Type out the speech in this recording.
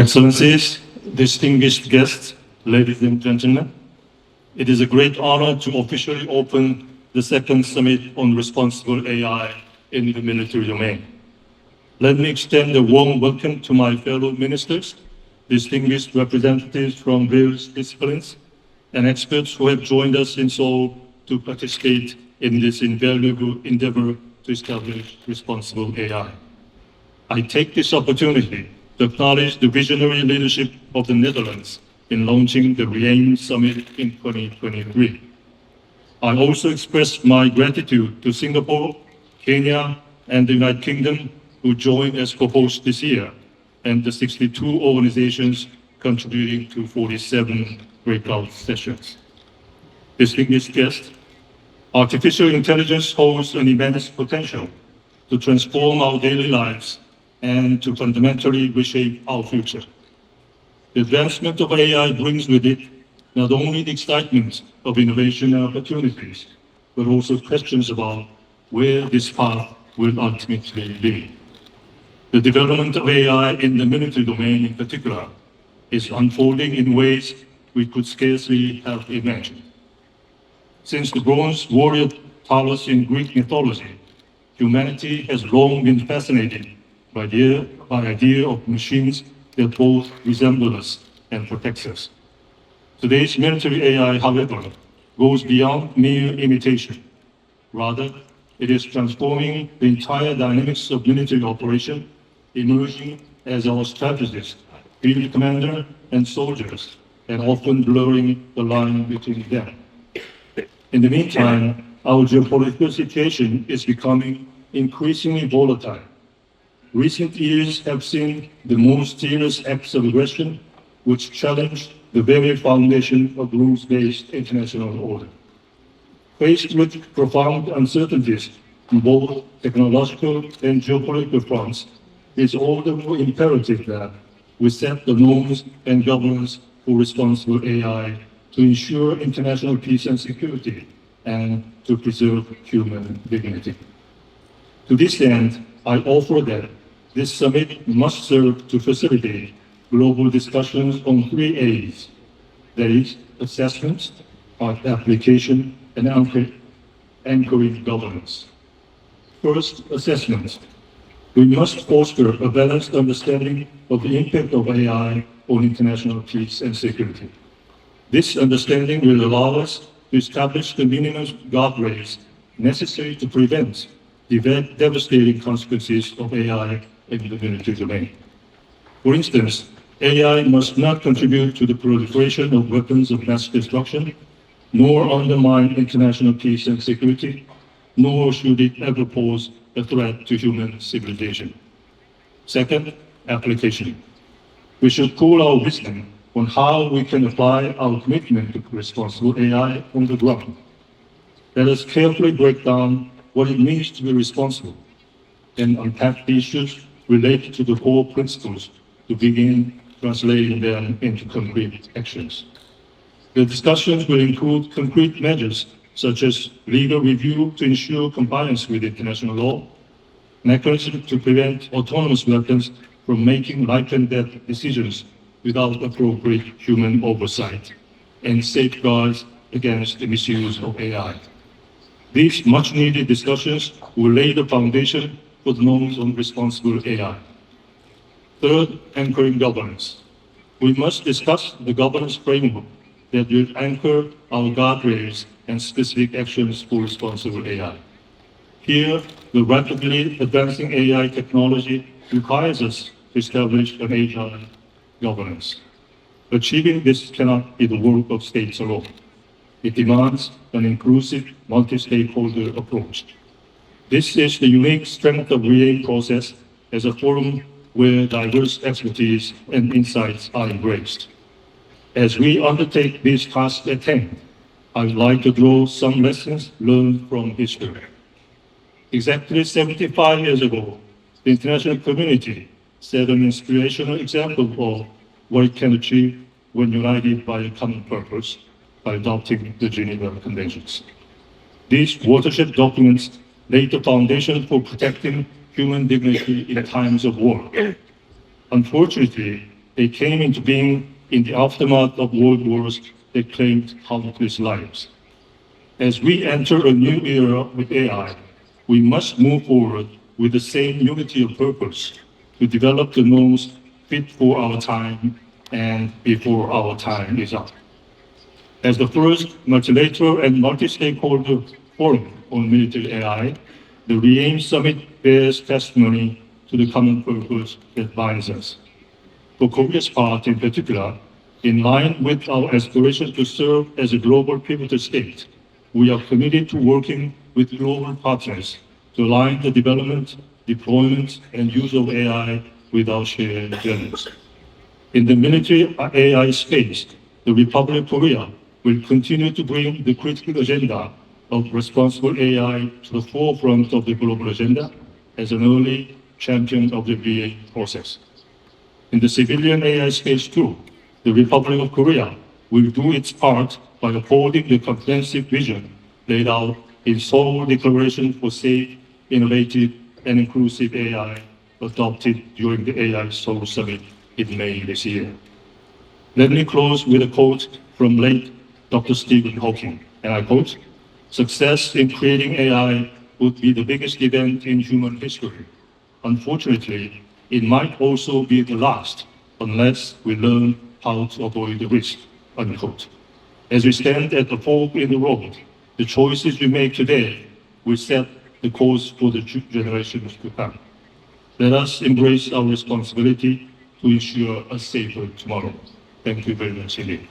Excellencies, distinguished guests, ladies and gentlemen, it is a great honor to officially open the second summit on responsible AI in the military domain. Let me extend a warm welcome to my fellow ministers, distinguished representatives from various disciplines, and experts who have joined us in Seoul to participate in this invaluable endeavor to establish responsible AI. I take this opportunity to acknowledge the visionary leadership of the Netherlands in launching the Reaim Summit in 2023. I also express my gratitude to Singapore, Kenya, and the United Kingdom who joined as co-hosts this year, and the 62 organizations contributing to 47 breakout sessions. Distinguished guests, artificial intelligence holds an immense potential to transform our daily lives and to fundamentally reshape our future. The advancement of AI brings with it not only the excitement of innovation and opportunities, but also questions about where this path will ultimately lead. The development of AI in the military domain in particular is unfolding in ways we could scarcely have imagined. Since the bronze warrior Talos in Greek mythology, humanity has long been fascinated by the idea of machines that both resemble us and protect us. Today's military AI, however, goes beyond mere imitation. Rather, it is transforming the entire dynamics of military operation, emerging as our strategist, field commander, and soldiers, and often blurring the line between them. In the meantime, our geopolitical situation is becoming increasingly volatile. Recent years have seen the most serious acts of aggression which challenge the very foundation of rules-based international order. Faced with profound uncertainties on both technological and geopolitical fronts, it is all the more imperative that we set the norms and governance for responsible AI to ensure international peace and security and to preserve human dignity. To this end, I offer that this summit must serve to facilitate global discussions on 3 A's, that is, assessment, application, and anchoring governance. First, assessment. We must foster a balanced understanding of the impact of AI on international peace and security. This understanding will allow us to establish the minimum guardrails necessary to prevent the devastating consequences of AI in the military domain. For instance, AI must not contribute to the proliferation of weapons of mass destruction, nor undermine international peace and security, nor should it ever pose a threat to human civilization. Second, application. We should pool our wisdom on how we can apply our commitment to responsible AI on the ground. Let us carefully break down what it means to be responsible and unpack the issues related to the core principles to begin translating them into concrete actions. The discussions will include concrete measures such as legal review to ensure compliance with international law, mechanisms to prevent autonomous weapons from making life and death decisions without appropriate human oversight, and safeguards against the misuse of AI. These much-needed discussions will lay the foundation for the norms on responsible AI. Third, anchoring governance. We must discuss the governance framework that will anchor our guardrails and specific actions for responsible AI. Here, the rapidly advancing AI technology requires us to establish an agile governance. Achieving this cannot be the work of states alone. It demands an inclusive, multi-stakeholder approach. This is the unique strength of the Reaim process as a forum where diverse expertise and insights are embraced. As we undertake this task at hand, I would like to draw some lessons learned from history. Exactly 75 years ago, the international community set an inspirational example of what it can achieve when united by a common purpose by adopting the Geneva Conventions. These watershed documents laid the foundation for protecting human dignity in times of war. Unfortunately, They came into being in the aftermath of world wars that claimed countless lives. As we enter a new era with AI, we must move forward with the same unity of purpose to develop the norms fit for our time and before our time is up. As the first multilateral and multi-stakeholder forum on military AI, the Reaim Summit bears testimony to the common purpose that binds us. For Korea's part in particular, in line with our aspiration to serve as a global pivotal state, we are committed to working with global partners to align the development, deployment, and use of AI with our shared values. In the military AI space, the Republic of Korea will continue to bring the critical agenda of responsible AI to the forefront of the global agenda as an early champion of the Reaim process. In the civilian AI space too, the Republic of Korea will do its part by upholding the comprehensive vision laid out in Seoul Declaration for Safe, Innovative, and Inclusive AI adopted during the AI Seoul Summit in May this year. Let me close with a quote from late Dr. Stephen Hawking, and I quote, "Success in creating AI would be the biggest event in human history. Unfortunately, it might also be the last unless we learn how to avoid the risk," unquote. As we stand at the fork in the road, the choices we make today will set the course for the generations to come. Let us embrace our responsibility to ensure a safer tomorrow. Thank you very much indeed.